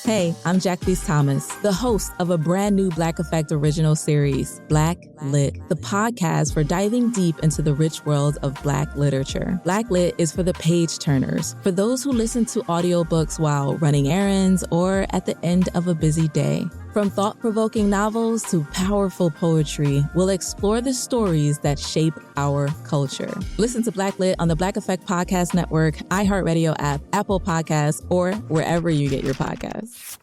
Hey, I'm Jacqueline Thomas, the host of a brand new Black Effect original series, Black Lit, the podcast for diving deep into the rich world of Black literature. Black Lit is for the page turners, for those who listen to audiobooks while running errands or at the end of a busy day. From thought-provoking novels to powerful poetry, we'll explore the stories that shape our culture. Listen to Black Lit on the Black Effect Podcast Network, iHeartRadio app, Apple Podcasts, or wherever you get your podcasts.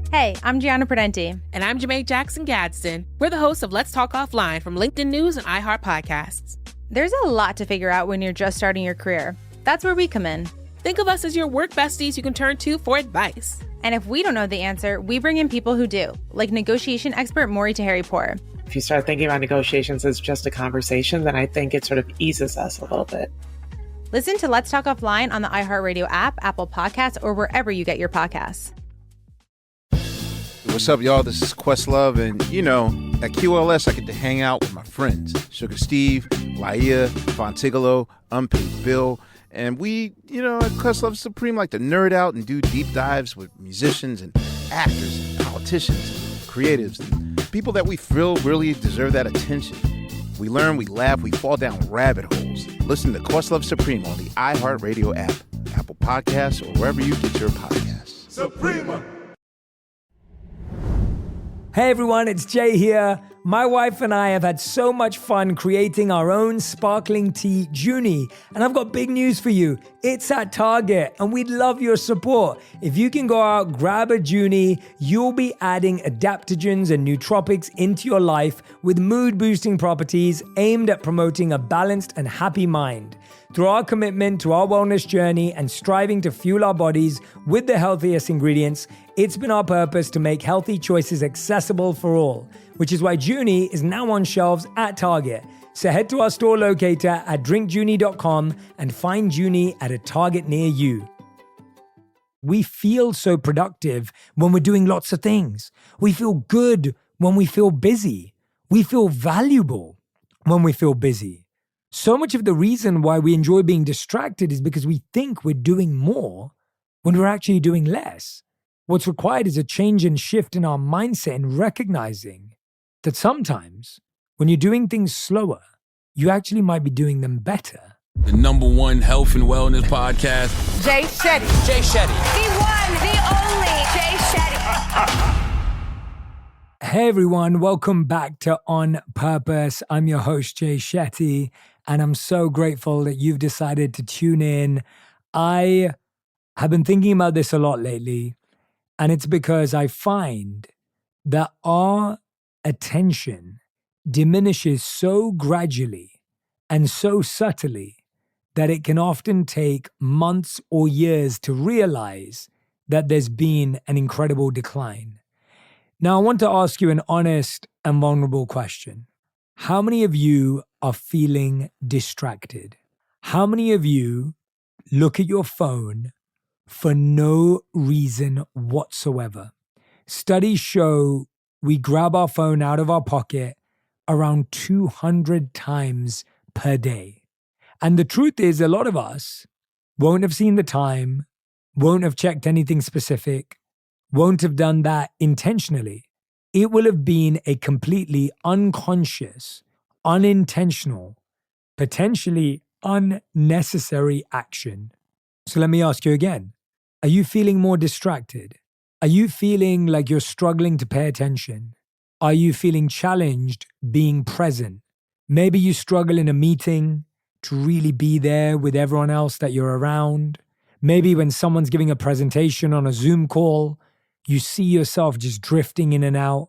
Hey, I'm Gianna Prudenti. And I'm Jermaine Jackson Gadsden. We're the hosts of Let's Talk Offline from LinkedIn News and iHeart Podcasts. There's a lot to figure out when you're just starting your career. That's where we come in. Think of us as your work besties you can turn to for advice. And if we don't know the answer, we bring in people who do, like negotiation expert Maury Taheri-Poor. If you start thinking about negotiations as just a conversation, then I think it sort of eases us a little bit. Listen to Let's Talk Offline on the iHeartRadio app, Apple Podcasts, or wherever you get your podcasts. What's up, y'all? This is Questlove, and at QLS, I get to hang out with my friends, Sugar Steve, Laia, Fontigolo, Unpaid Bill, and we, at Questlove Supreme, like to nerd out and do deep dives with musicians and actors and politicians and creatives and people that we feel really deserve that attention. We learn, we laugh, we fall down rabbit holes. Listen to Questlove Supreme on the iHeartRadio app, Apple Podcasts, or wherever you get your podcasts. Suprema! Hey everyone, it's Jay here. My wife and I have had so much fun creating our own sparkling tea, Junie. And I've got big news for you. It's at Target, and we'd love your support. If you can go out, grab a Junie, you'll be adding adaptogens and nootropics into your life with mood-boosting properties aimed at promoting a balanced and happy mind. Through our commitment to our wellness journey and striving to fuel our bodies with the healthiest ingredients, it's been our purpose to make healthy choices accessible for all, which is why Junie is now on shelves at Target. So head to our store locator at drinkjunie.com and find Junie at a Target near you. We feel so productive when we're doing lots of things. We feel good when we feel busy. We feel valuable when we feel busy. So much of the reason why we enjoy being distracted is because we think we're doing more when we're actually doing less. What's required is a change and shift in our mindset and recognizing that sometimes when you're doing things slower, you actually might be doing them better. The #1 health and wellness podcast. Jay Shetty. Jay Shetty. The one, the only Jay Shetty. Hey everyone, welcome back to On Purpose. I'm your host, Jay Shetty, and I'm so grateful that you've decided to tune in. I have been thinking about this a lot lately, and it's because I find that our attention diminishes so gradually and so subtly that it can often take months or years to realize that there's been an incredible decline. Now, I want to ask you an honest and vulnerable question. How many of you are feeling distracted? How many of you look at your phone for no reason whatsoever? Studies show we grab our phone out of our pocket around 200 times per day. And the truth is, a lot of us won't have seen the time, won't have checked anything specific, won't have done that intentionally. It will have been a completely unconscious, unintentional, potentially unnecessary action. So let me ask you again. Are you feeling more distracted? Are you feeling like you're struggling to pay attention? Are you feeling challenged being present? Maybe you struggle in a meeting to really be there with everyone else that you're around. Maybe when someone's giving a presentation on a Zoom call, you see yourself just drifting in and out.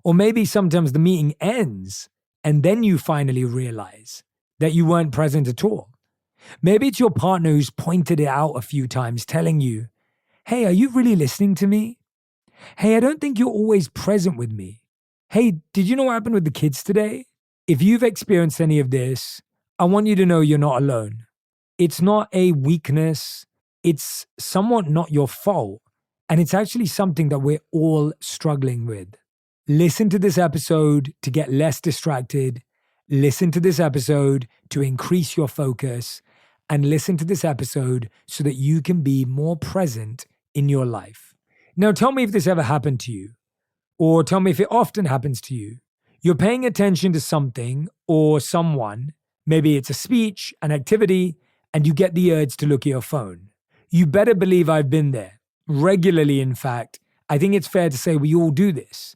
Or maybe sometimes the meeting ends and then you finally realize that you weren't present at all. Maybe it's your partner who's pointed it out a few times, telling you, hey, are you really listening to me? Hey, I don't think you're always present with me. Hey, did you know what happened with the kids today? If you've experienced any of this, I want you to know you're not alone. It's not a weakness. It's somewhat not your fault. And it's actually something that we're all struggling with. Listen to this episode to get less distracted. Listen to this episode to increase your focus. And listen to this episode so that you can be more present in your life. Now, tell me if this ever happened to you, or tell me if it often happens to you. You're paying attention to something or someone, maybe it's a speech, an activity, and you get the urge to look at your phone. You better believe I've been there. Regularly, in fact. I think it's fair to say we all do this.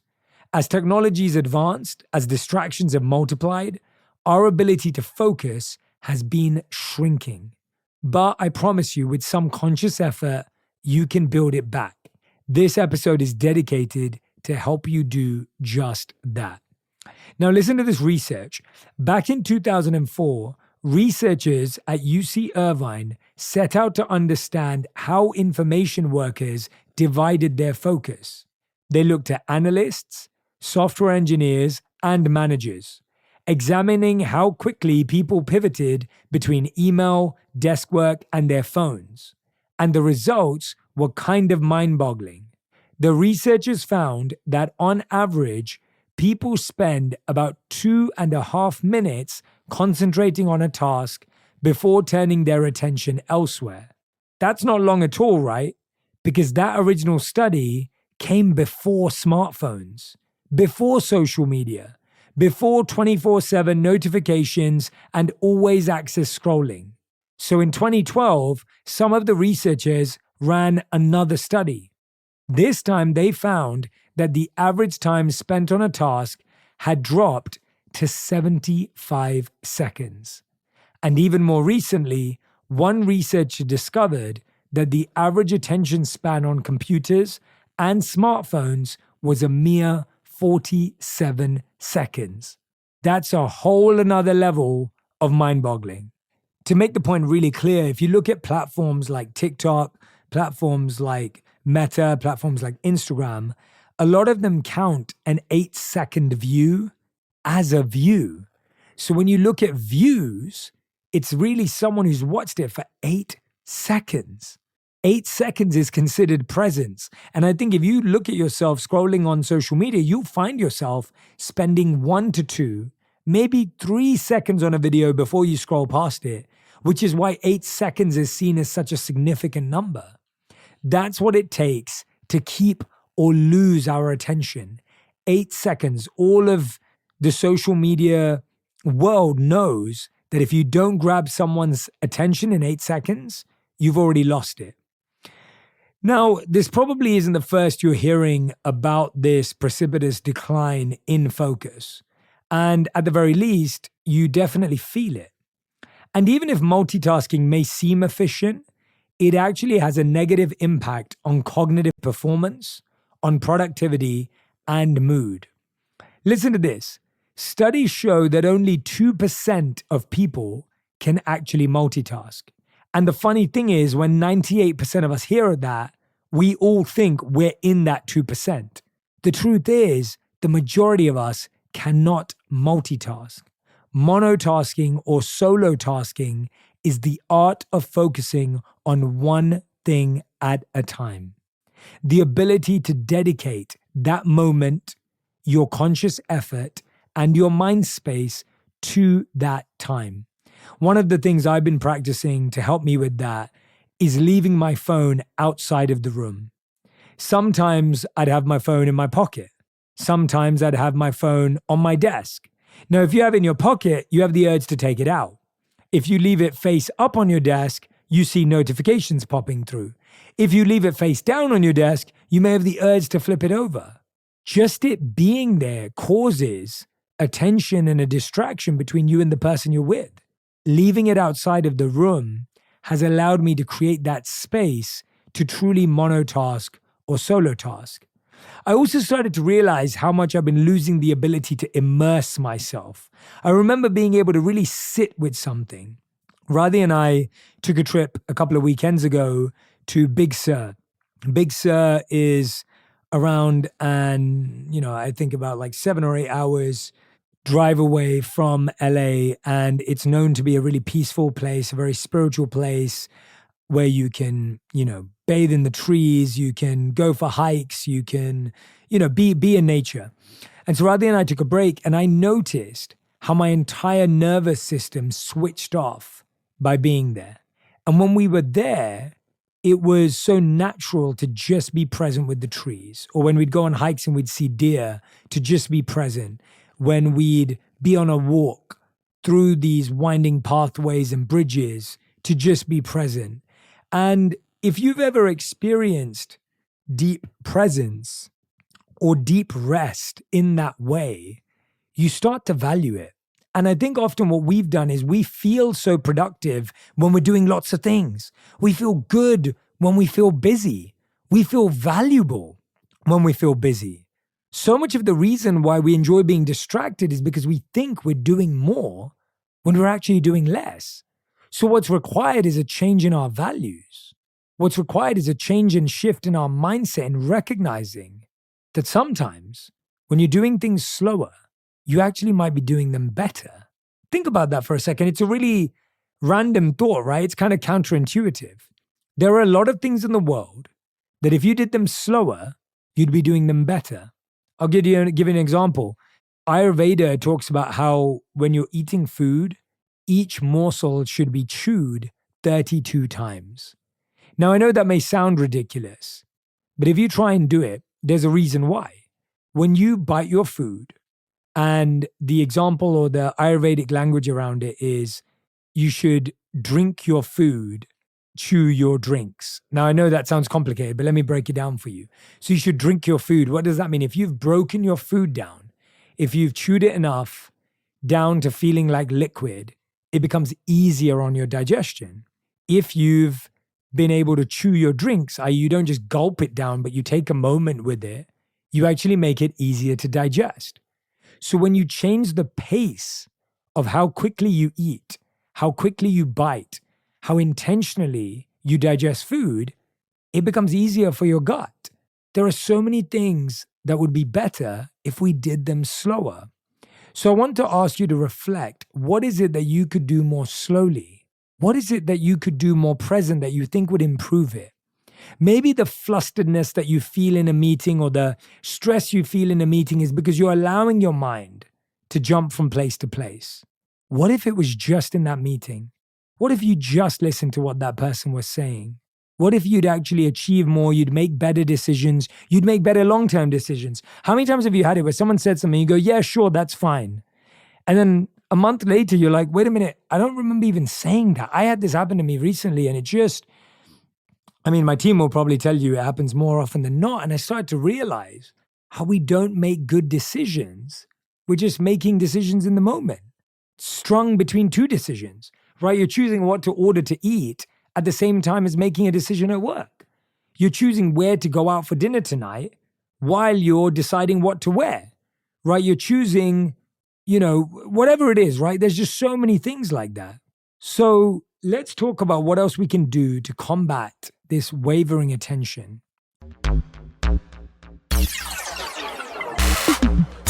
As technology's advanced, as distractions have multiplied, our ability to focus has been shrinking. But I promise you, with some conscious effort, you can build it back. This episode is dedicated to help you do just that. Now listen to this research. Back in 2004, researchers at UC Irvine set out to understand how information workers divided their focus. They looked at analysts, software engineers, and managers, examining how quickly people pivoted between email, desk work, and their phones. And the results were kind of mind-boggling. The researchers found that on average, people spend about 2.5 minutes concentrating on a task before turning their attention elsewhere. That's not long at all, right? Because that original study came before smartphones, before social media, before 24/7 notifications and always access scrolling. So in 2012, some of the researchers ran another study. This time they found that the average time spent on a task had dropped to 75 seconds. And even more recently, one researcher discovered that the average attention span on computers and smartphones was a mere 47 seconds. That's a whole another level of mind-boggling. To make the point really clear, if you look at platforms like TikTok, platforms like Meta, platforms like Instagram, a lot of them count an 8-second view as a view. So when you look at views, it's really someone who's watched it for 8 seconds. 8 seconds is considered presence. And I think if you look at yourself scrolling on social media, you'll find yourself spending 1 to 2, maybe 3 seconds on a video before you scroll past it, which is why 8 seconds is seen as such a significant number. That's what it takes to keep or lose our attention. 8 seconds. All of the social media world knows that if you don't grab someone's attention in 8 seconds, you've already lost it. Now, this probably isn't the first you're hearing about this precipitous decline in focus. And at the very least, you definitely feel it. And even if multitasking may seem efficient, it actually has a negative impact on cognitive performance, on productivity, and mood. Listen to this. Studies show that only 2% of people can actually multitask. And the funny thing is, when 98% of us hear that, we all think we're in that 2%. The truth is, the majority of us cannot multitask. Monotasking or solo tasking is the art of focusing on one thing at a time. The ability to dedicate that moment, your conscious effort, and your mind space to that time. One of the things I've been practicing to help me with that is leaving my phone outside of the room. Sometimes I'd have my phone in my pocket. Sometimes I'd have my phone on my desk. Now, if you have it in your pocket, you have the urge to take it out. If you leave it face up on your desk, you see notifications popping through. If you leave it face down on your desk, you may have the urge to flip it over. Just it being there causes a tension and a distraction between you and the person you're with. Leaving it outside of the room has allowed me to create that space to truly monotask or solo task. I also started to realize how much I've been losing the ability to immerse myself. I remember being able to really sit with something. Radhi and I took a trip a couple of weekends ago to Big Sur. Big Sur is around I think about like 7 or 8 hours drive away from LA, and it's known to be a really peaceful place, a very spiritual place where you can, bathe in the trees, you can go for hikes, you can, be in nature. And so Radhi and I took a break, and I noticed how my entire nervous system switched off by being there. And when we were there, it was so natural to just be present with the trees. Or when we'd go on hikes and we'd see deer, to just be present. When we'd be on a walk through these winding pathways and bridges, to just be present. And if you've ever experienced deep presence or deep rest in that way, you start to value it. And I think often what we've done is we feel so productive when we're doing lots of things. We feel good when we feel busy. We feel valuable when we feel busy. So much of the reason why we enjoy being distracted is because we think we're doing more when we're actually doing less. So what's required is a change in our values. What's required is a change and shift in our mindset and recognizing that sometimes when you're doing things slower, you actually might be doing them better. Think about that for a second. It's a really random thought, right? It's kind of counterintuitive. There are a lot of things in the world that if you did them slower, you'd be doing them better. I'll give you an example. Ayurveda talks about how when you're eating food, each morsel should be chewed 32 times. Now, I know that may sound ridiculous, but if you try and do it, there's a reason why. When you bite your food, and the example or the Ayurvedic language around it is you should drink your food, chew your drinks. Now, I know that sounds complicated, but let me break it down for you. So you should drink your food. What does that mean? If you've broken your food down, if you've chewed it enough down to feeling like liquid, it becomes easier on your digestion. If you've been able to chew your drinks, i.e. you don't just gulp it down, but you take a moment with it, you actually make it easier to digest. So when you change the pace of how quickly you eat, how quickly you bite, how intentionally you digest food, it becomes easier for your gut. There are so many things that would be better if we did them slower. So I want to ask you to reflect, what is it that you could do more slowly? What is it that you could do more present that you think would improve it? Maybe the flusteredness that you feel in a meeting or the stress you feel in a meeting is because you're allowing your mind to jump from place to place. What if it was just in that meeting? What if you just listened to what that person was saying? What if you'd actually achieve more? You'd make better decisions. You'd make better long-term decisions. How many times have you had it where someone said something, you go, yeah, sure, that's fine. And then a month later, you're like, wait a minute, I don't remember even saying that. I had this happen to me recently and it just, my team will probably tell you it happens more often than not. And I started to realize how we don't make good decisions. We're just making decisions in the moment, strung between two decisions, right? You're choosing what to order to eat at the same time as making a decision at work. You're choosing where to go out for dinner tonight while you're deciding what to wear, right? You're choosing, whatever it is, right? There's just so many things like that. So let's talk about what else we can do to combat this wavering attention.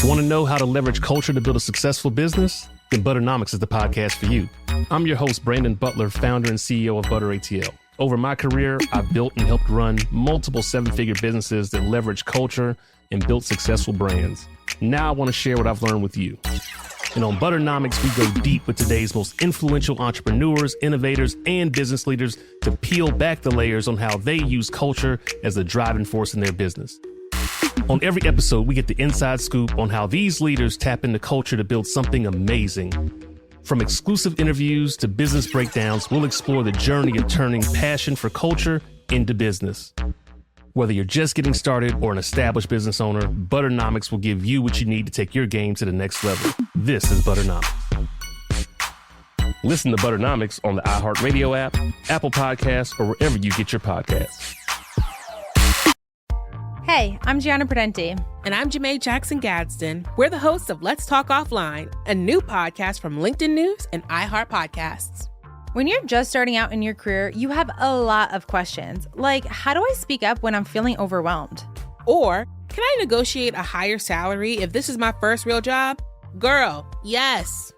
Want to know how to leverage culture to build a successful business? Then Butternomics is the podcast for you. I'm your host, Brandon Butler, founder and CEO of Butter ATL. Over my career, I've built and helped run multiple seven-figure businesses that leverage culture and built successful brands. Now I want to share what I've learned with you. And on Butternomics, we go deep with today's most influential entrepreneurs, innovators, and business leaders to peel back the layers on how they use culture as the driving force in their business. On every episode, we get the inside scoop on how these leaders tap into culture to build something amazing. From exclusive interviews to business breakdowns, we'll explore the journey of turning passion for culture into business. Whether you're just getting started or an established business owner, Butternomics will give you what you need to take your game to the next level. This is Butternomics. Listen to Butternomics on the iHeartRadio app, Apple Podcasts, or wherever you get your podcasts. Hey, I'm Gianna Prudenti. And I'm Janae Jackson Gadsden. We're the hosts of Let's Talk Offline, a new podcast from LinkedIn News and iHeart Podcasts. When you're just starting out in your career, you have a lot of questions, like how do I speak up when I'm feeling overwhelmed? Or, can I negotiate a higher salary if this is my first real job? Girl, yes.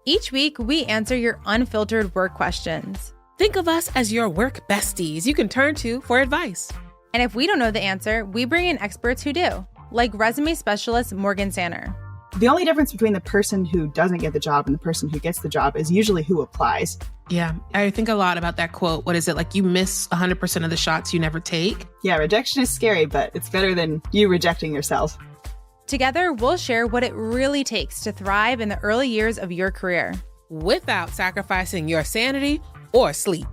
Each week, we answer your unfiltered work questions. Think of us as your work besties you can turn to for advice. And if we don't know the answer, we bring in experts who do, like resume specialist Morgan Sanner. The only difference between the person who doesn't get the job and the person who gets the job is usually who applies. Yeah, I think a lot about that quote. What is it? Like, you miss 100% of the shots you never take. Yeah, rejection is scary, but it's better than you rejecting yourself. Together, we'll share what it really takes to thrive in the early years of your career without sacrificing your sanity or sleep.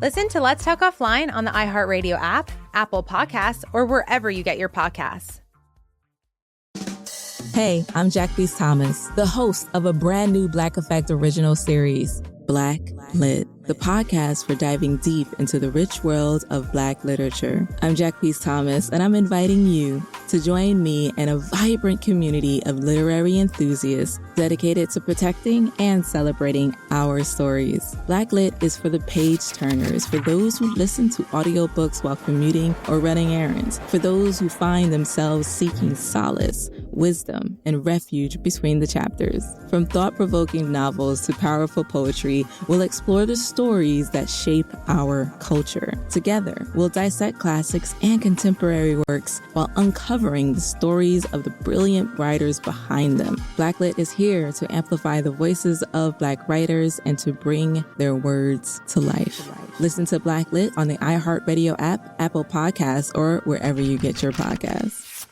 Listen to Let's Talk Offline on the iHeartRadio app, Apple Podcasts, or wherever you get your podcasts. Hey, I'm Jack Beast Thomas, the host of a brand new Black Effect original series, Black Lit, the podcast for diving deep into the rich world of Black literature. I'm Jack Beast Thomas, and I'm inviting you to join me in a vibrant community of literary enthusiasts dedicated to protecting and celebrating our stories. Black Lit is for the page turners, for those who listen to audiobooks while commuting or running errands, for those who find themselves seeking solace, wisdom, and refuge between the chapters. From thought-provoking novels to powerful poetry, we'll explore the stories that shape our culture. Together, we'll dissect classics and contemporary works while uncovering the stories of the brilliant writers behind them. Blacklit is here to amplify the voices of Black writers and to bring their words to life. Listen to Blacklit on the iHeartRadio app, Apple Podcasts, or wherever you get your podcasts.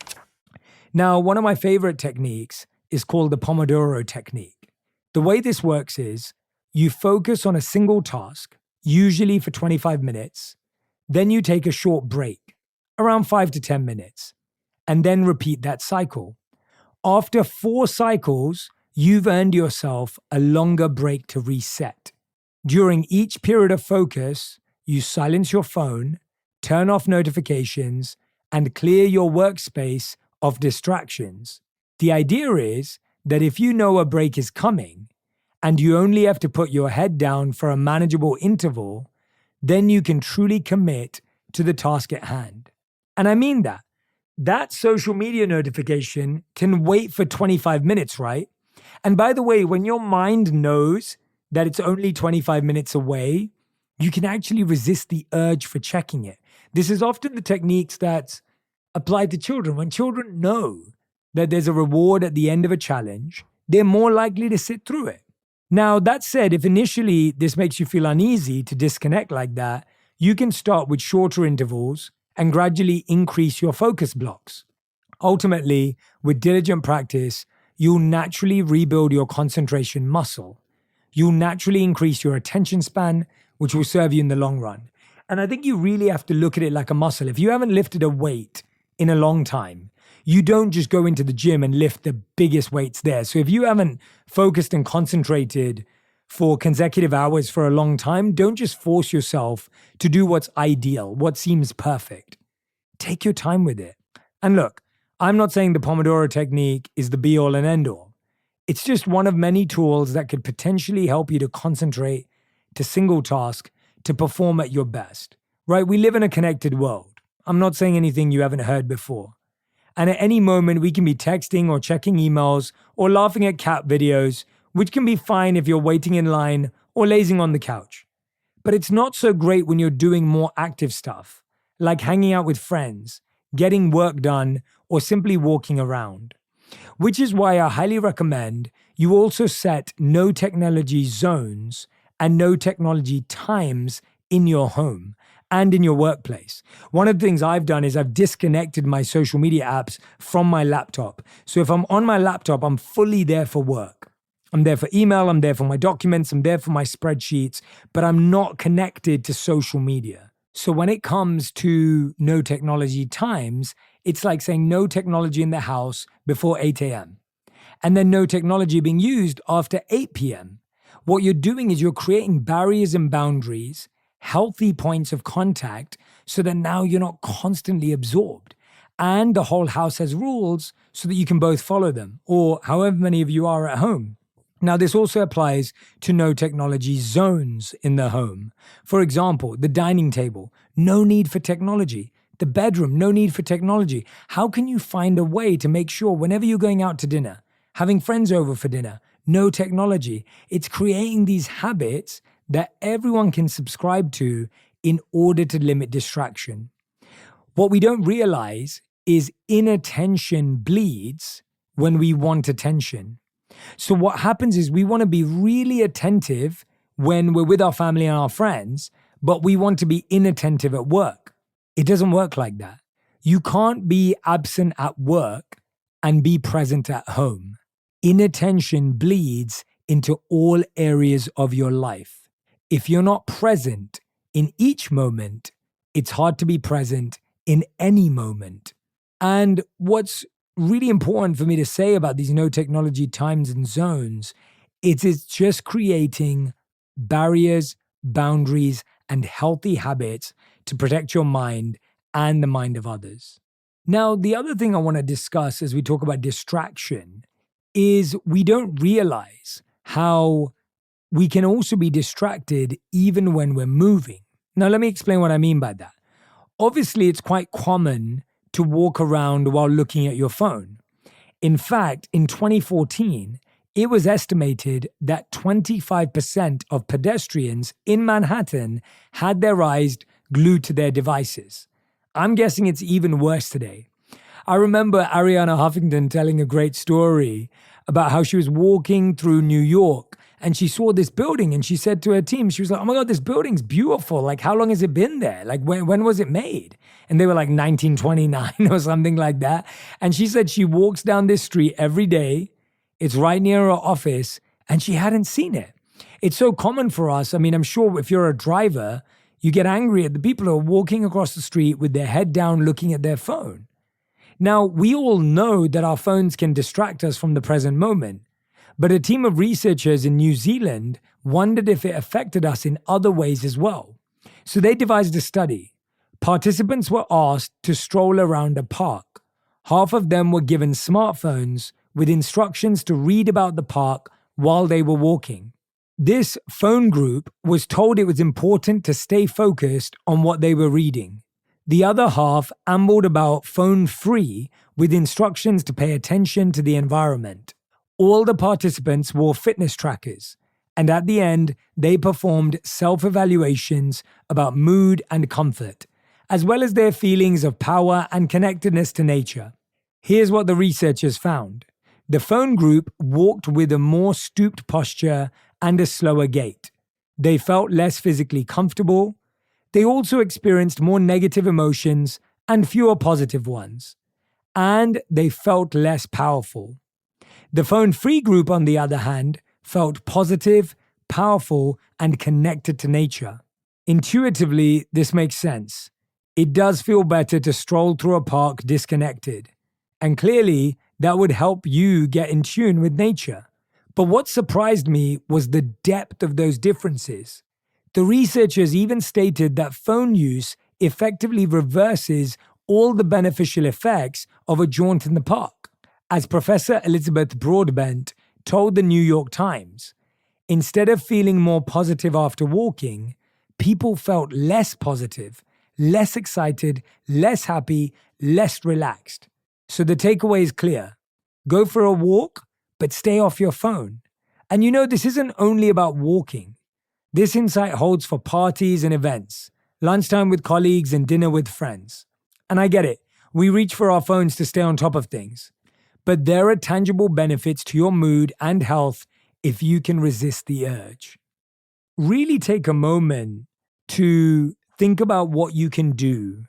Now, one of my favorite techniques is called the Pomodoro technique. The way this works is you focus on a single task, usually for 25 minutes, then you take a short break, around 5 to 10 minutes, and then repeat that cycle. After 4 cycles, you've earned yourself a longer break to reset. During each period of focus, you silence your phone, turn off notifications, and clear your workspace of distractions. The idea is that if you know a break is coming, and you only have to put your head down for a manageable interval, then you can truly commit to the task at hand. And I mean that. That social media notification can wait for 25 minutes, right? And by the way, when your mind knows that it's only 25 minutes away, you can actually resist the urge for checking it. This is often the techniques that's applied to children. When children know that there's a reward at the end of a challenge, they're more likely to sit through it. Now, that said, if initially this makes you feel uneasy to disconnect like that, you can start with shorter intervals and gradually increase your focus blocks. Ultimately, with diligent practice, you'll naturally rebuild your concentration muscle. You'll naturally increase your attention span, which will serve you in the long run. And I think you really have to look at it like a muscle. If you haven't lifted a weight in a long time, you don't just go into the gym and lift the biggest weights there. So if you haven't focused and concentrated for consecutive hours for a long time, don't just force yourself to do what's ideal, what seems perfect. Take your time with it. And look, I'm not saying the Pomodoro technique is the be-all and end-all. It's just one of many tools that could potentially help you to concentrate to single task to perform at your best, right? We live in a connected world. I'm not saying anything you haven't heard before. And at any moment, we can be texting or checking emails or laughing at cat videos, which can be fine if you're waiting in line or lazing on the couch. But it's not so great when you're doing more active stuff, like hanging out with friends, getting work done, or simply walking around. Which is why I highly recommend you also set no technology zones and no technology times in your home and in your workplace. One of the things I've done is I've disconnected my social media apps from my laptop. So if I'm on my laptop, I'm fully there for work. I'm there for email, I'm there for my documents, I'm there for my spreadsheets, but I'm not connected to social media. So when it comes to no technology times, it's like saying no technology in the house before 8 a.m. and then no technology being used after 8 p.m. What you're doing is you're creating barriers and boundaries, healthy points of contact, so that now you're not constantly absorbed. And the whole house has rules so that you can both follow them, or however many of you are at home. Now, this also applies to no technology zones in the home. For example, the dining table, no need for technology. The bedroom, no need for technology. How can you find a way to make sure whenever you're going out to dinner, having friends over for dinner, no technology? It's creating these habits that everyone can subscribe to in order to limit distraction. What we don't realize is inattention bleeds when we want attention. So what happens is we want to be really attentive when we're with our family and our friends, but we want to be inattentive at work. It doesn't work like that. You can't be absent at work and be present at home. Inattention bleeds into all areas of your life. If you're not present in each moment, it's hard to be present in any moment. And what's really important for me to say about these no technology times and zones, it's just creating barriers, boundaries, and healthy habits to protect your mind and the mind of others. Now, the other thing I want to discuss as we talk about distraction is we don't realize how we can also be distracted even when we're moving. Now, let me explain what I mean by that. Obviously, it's quite common to walk around while looking at your phone. In fact, in 2014, it was estimated that 25% of pedestrians in Manhattan had their eyes glued to their devices. I'm guessing it's even worse today. I remember Ariana Huffington telling a great story about how she was walking through New York and she saw this building and she said to her team, she was like, oh my God, this building's beautiful. Like, how long has it been there? Like, when was it made? And they were like 1929 or something like that. And she said she walks down this street every day. It's right near her office and she hadn't seen it. It's so common for us. I mean, I'm sure if you're a driver, you get angry at the people who are walking across the street with their head down looking at their phone. Now, we all know that our phones can distract us from the present moment, but a team of researchers in New Zealand wondered if it affected us in other ways as well. So they devised a study. Participants were asked to stroll around a park. Half of them were given smartphones with instructions to read about the park while they were walking. This phone group was told it was important to stay focused on what they were reading. The other half ambled about phone-free with instructions to pay attention to the environment. All the participants wore fitness trackers, and at the end, they performed self-evaluations about mood and comfort, as well as their feelings of power and connectedness to nature. Here's what the researchers found. The phone group walked with a more stooped posture and a slower gait. They felt less physically comfortable. They also experienced more negative emotions and fewer positive ones. And they felt less powerful. The phone-free group, on the other hand, felt positive, powerful, and connected to nature. Intuitively, this makes sense. It does feel better to stroll through a park disconnected. And clearly, that would help you get in tune with nature. But what surprised me was the depth of those differences. The researchers even stated that phone use effectively reverses all the beneficial effects of a jaunt in the park. As Professor Elizabeth Broadbent told the New York Times, instead of feeling more positive after walking, people felt less positive, less excited, less happy, less relaxed. So the takeaway is clear. Go for a walk, but stay off your phone. And you know, this isn't only about walking. This insight holds for parties and events, lunchtime with colleagues and dinner with friends. And I get it. We reach for our phones to stay on top of things. But there are tangible benefits to your mood and health if you can resist the urge. Really take a moment to think about what you can do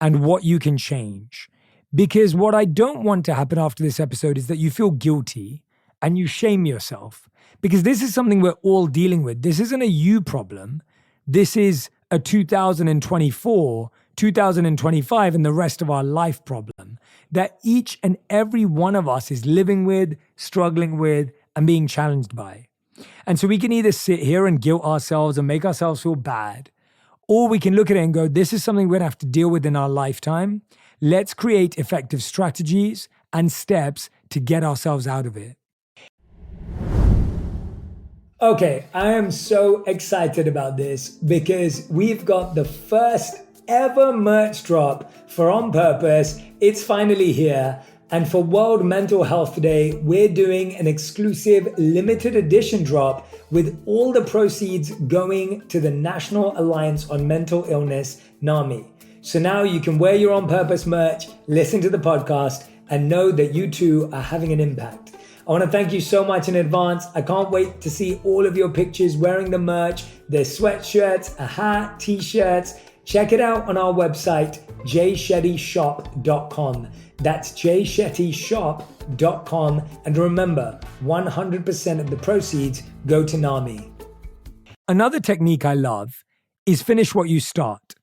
and what you can change. Because what I don't want to happen after this episode is that you feel guilty and you shame yourself. Because this is something we're all dealing with. This isn't a you problem. This is a 2024, 2025, and the rest of our life problem that each and every one of us is living with, struggling with, and being challenged by. And so we can either sit here and guilt ourselves and make ourselves feel bad, or we can look at it and go, this is something we're going to have to deal with in our lifetime. Let's create effective strategies and steps to get ourselves out of it. Okay, I am so excited about this because we've got the first ever merch drop for On Purpose. It's finally here. And for World Mental Health Day, we're doing an exclusive limited edition drop with all the proceeds going to the National Alliance on Mental Illness, NAMI. So now you can wear your On Purpose merch, listen to the podcast, and know that you too are having an impact. I want to thank you so much in advance. I can't wait to see all of your pictures wearing the merch. There's sweatshirts, a hat, t-shirts. Check it out on our website, jshettyshop.com. That's jshettyshop.com. And remember, 100% of the proceeds go to NAMI. Another technique I love is finish what you start.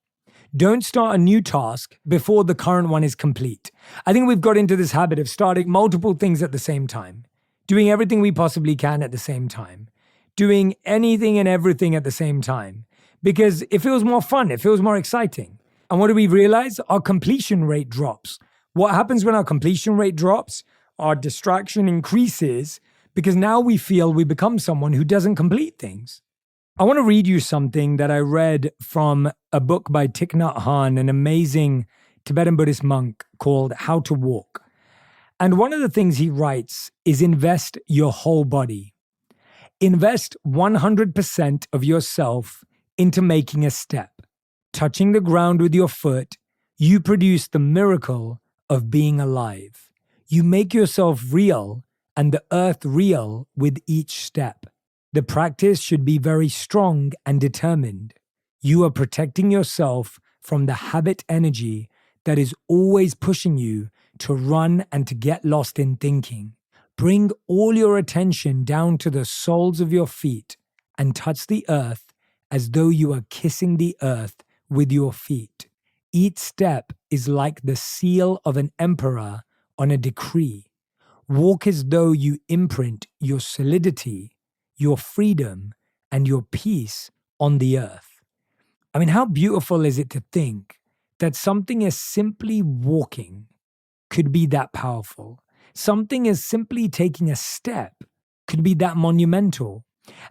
Don't start a new task before the current one is complete. I think we've got into this habit of starting multiple things at the same time, doing everything we possibly can at the same time, doing anything and everything at the same time, because it feels more fun, it feels more exciting. And what do we realize? Our completion rate drops. What happens when our completion rate drops? Our distraction increases because now we feel we become someone who doesn't complete things. I want to read you something that I read from a book by Thich Nhat Hanh, an amazing Tibetan Buddhist monk, called How to Walk. And one of the things he writes is invest your whole body. Invest 100% of yourself into making a step. Touching the ground with your foot, you produce the miracle of being alive. You make yourself real and the earth real with each step. The practice should be very strong and determined. You are protecting yourself from the habit energy that is always pushing you to run and to get lost in thinking. Bring all your attention down to the soles of your feet and touch the earth as though you are kissing the earth with your feet. Each step is like the seal of an emperor on a decree. Walk as though you imprint your solidity, your freedom, and your peace on the earth. I mean, how beautiful is it to think that something as simply walking could be that powerful? Something as simply taking a step could be that monumental.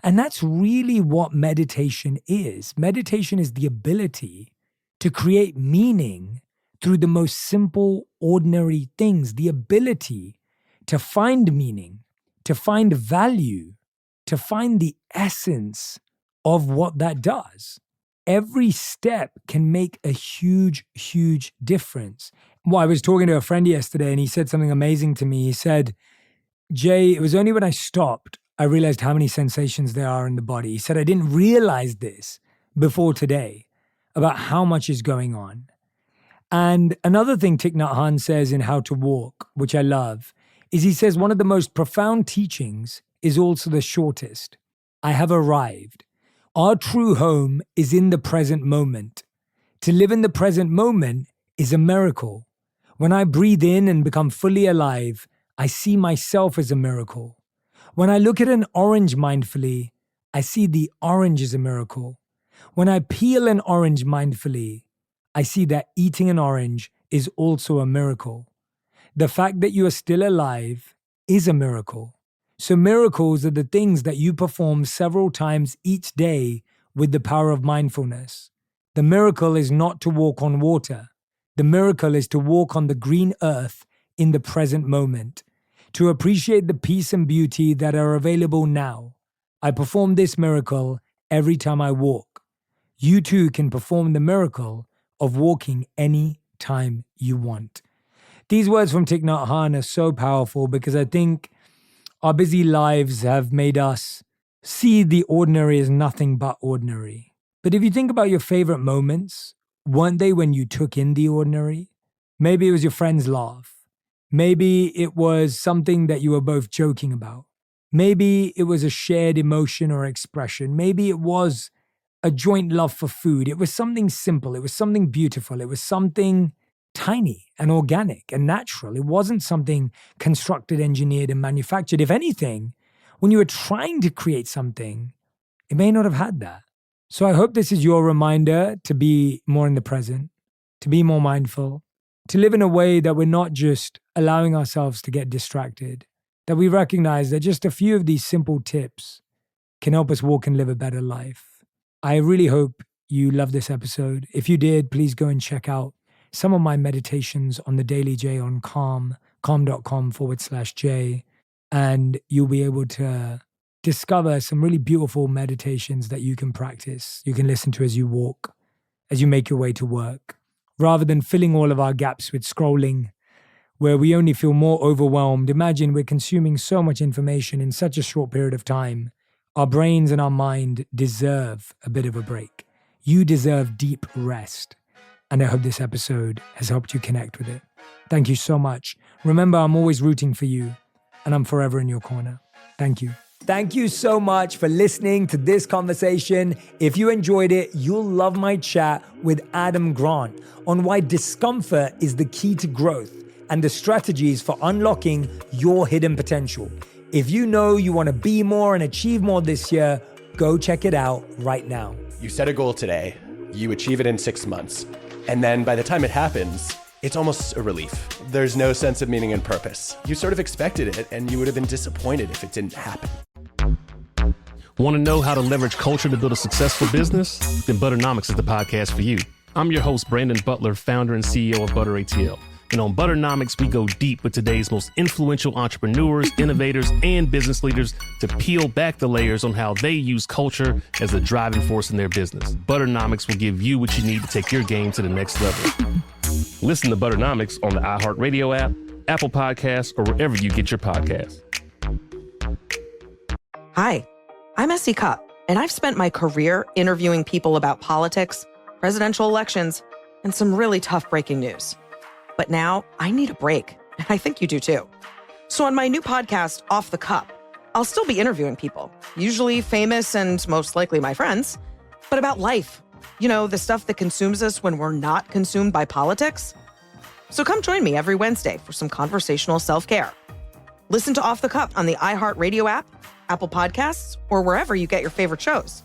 And that's really what meditation is. Meditation is the ability to create meaning through the most simple, ordinary things, the ability to find meaning, to find value, to find the essence of what that does. Every step can make a huge, huge difference. Well, I was talking to a friend yesterday and he said something amazing to me. He said, Jay, it was only when I stopped, I realized how many sensations there are in the body. He said, I didn't realize this before today about how much is going on. And another thing Thich Nhat Hanh says in How to Walk, which I love, is he says one of the most profound teachings is also the shortest. I have arrived. Our true home is in the present moment. To live in the present moment is a miracle. When I breathe in and become fully alive, I see myself as a miracle. When I look at an orange mindfully, I see the orange as a miracle. When I peel an orange mindfully, I see that eating an orange is also a miracle. The fact that you are still alive is a miracle. So miracles are the things that you perform several times each day with the power of mindfulness. The miracle is not to walk on water. The miracle is to walk on the green earth in the present moment, to appreciate the peace and beauty that are available now. I perform this miracle every time I walk. You too can perform the miracle of walking any time you want. These words from Thich Nhat Hanh are so powerful because I think our busy lives have made us see the ordinary as nothing but ordinary. But if you think about your favorite moments, weren't they when you took in the ordinary? Maybe it was your friend's laugh. Maybe it was something that you were both joking about. Maybe it was a shared emotion or expression. Maybe it was a joint love for food. It was something simple. It was something beautiful. It was something tiny and organic and natural. It wasn't something constructed, engineered, and manufactured. If anything, when you were trying to create something, it may not have had that. So I hope this is your reminder to be more in the present, to be more mindful, to live in a way that we're not just allowing ourselves to get distracted, that we recognize that just a few of these simple tips can help us walk and live a better life. I really hope you love this episode. If you did, please go and check out some of my meditations on the Daily J on calm.com/J, and you'll be able to discover some really beautiful meditations that you can practice. You can listen to as you walk, as you make your way to work, rather than filling all of our gaps with scrolling where we only feel more overwhelmed. Imagine we're consuming so much information in such a short period of time. Our brains and our mind deserve a bit of a break. You deserve deep rest. And I hope this episode has helped you connect with it. Thank you so much. Remember, I'm always rooting for you, and I'm forever in your corner. Thank you. Thank you so much for listening to this conversation. If you enjoyed it, you'll love my chat with Adam Grant on why discomfort is the key to growth and the strategies for unlocking your hidden potential. If you know you want to be more and achieve more this year, go check it out right now. You set a goal today, you achieve it in 6 months, and then by the time it happens, it's almost a relief. There's no sense of meaning and purpose. You sort of expected it, and you would have been disappointed if it didn't happen. Want to know how to leverage culture to build a successful business? Then Butternomics is the podcast for you. I'm your host, Brandon Butler, founder and CEO of Butter ATL. And on Butternomics, we go deep with today's most influential entrepreneurs, innovators, and business leaders to peel back the layers on how they use culture as the driving force in their business. Butternomics will give you what you need to take your game to the next level. Listen to Butternomics on the iHeartRadio app, Apple Podcasts, or wherever you get your podcasts. Hi, I'm Essie Cupp, and I've spent my career interviewing people about politics, presidential elections, and some really tough breaking news. But now I need a break, and I think you do too. So on my new podcast, Off the Cup, I'll still be interviewing people, usually famous and most likely my friends, but about life. You know, the stuff that consumes us when we're not consumed by politics. So come join me every Wednesday for some conversational self-care. Listen to Off the Cup on the iHeartRadio app, Apple Podcasts, or wherever you get your favorite shows.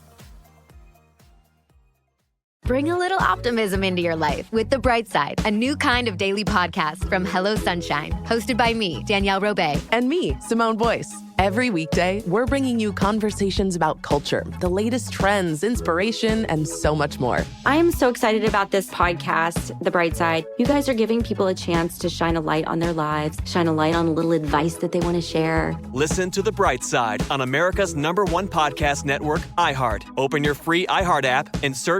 Bring a little optimism into your life with The Bright Side, a new kind of daily podcast from Hello Sunshine, hosted by me, Danielle Robay. And me, Simone Boyce. Every weekday, we're bringing you conversations about culture, the latest trends, inspiration, and so much more. I am so excited about this podcast, The Bright Side. You guys are giving people a chance to shine a light on their lives, shine a light on a little advice that they want to share. Listen to The Bright Side on America's #1 podcast network, iHeart. Open your free iHeart app and search